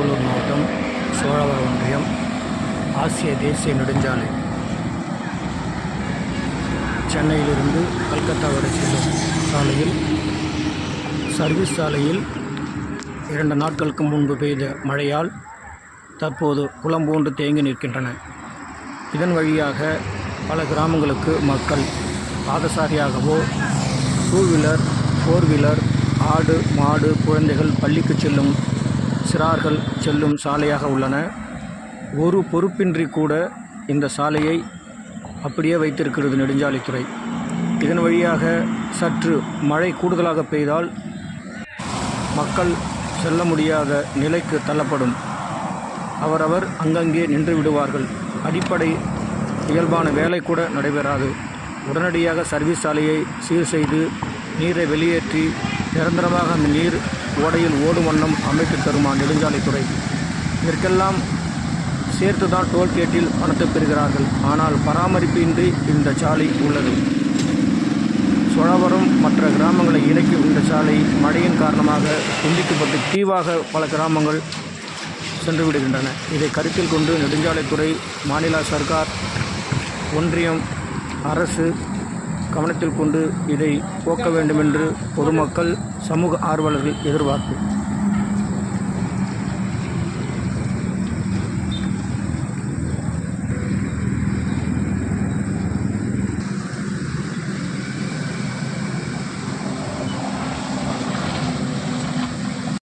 திருவள்ளூர் மாவட்டம் சோழவரம் ஒன்றியம் ஆசிய தேசிய நெடுஞ்சாலை சென்னையிலிருந்து கல்கத்தா வரை செல்லும் சாலையில் சர்வீஸ் சாலையில் 2 நாட்களுக்கு முன்பு பெய்த மழையால் தற்போது குளம் போன்று தேங்கி நிற்கின்றன. இதன் வழியாக பல கிராமங்களுக்கு மக்கள் பாதசாரியாகவோ 2 வீலர் 4 வீலர் ஆடு மாடு குழந்தைகள் பள்ளிக்கு செல்லும் சிறார்கள் செல்லும் சாலையாக உள்ளன. ஒரு பொறுப்பின்றி கூட இந்த சாலையை அப்படியே வைத்திருக்கிறது நெடுஞ்சாலைத்துறை. இதன் வழியாக சற்று மழை கூடுதலாக பெய்தால் மக்கள் செல்ல முடியாத நிலைக்கு தள்ளப்படும். அவரவர் அங்கங்கே நின்று விடுவார்கள். அடிப்படை இயல்பான வேலை கூட நடைபெறாது. உடனடியாக சர்வீஸ் சாலையை சீர் செய்து நீரை வெளியேற்றி நிரந்தரமாக அந்த நீர் ஓடையில் ஓடும் வண்ணம் அமைத்து தருமா நெடுஞ்சாலைத்துறை. இதற்கெல்லாம் சேர்த்து தான் டோல்கேட்டில் பணத்தை பெறுகிறார்கள். ஆனால் பராமரிப்பின்றி இந்த சாலை உள்ளது. சோழவரம் மற்ற கிராமங்களை இணைக்கும் இந்த சாலை மழையின் காரணமாக துண்டிக்கப்பட்டு தீவாக பல கிராமங்கள் சென்று விடுகின்றன. இதை கருத்தில் கொண்டு நெடுஞ்சாலைத்துறை, மாநில சர்க்கார், ஒன்றியம் அரசு கவனத்தில் கொண்டு இதை போக்க வேண்டும் என்று பொதுமக்கள், சமூக ஆர்வலர்கள் எதிர்பார்ப்பு.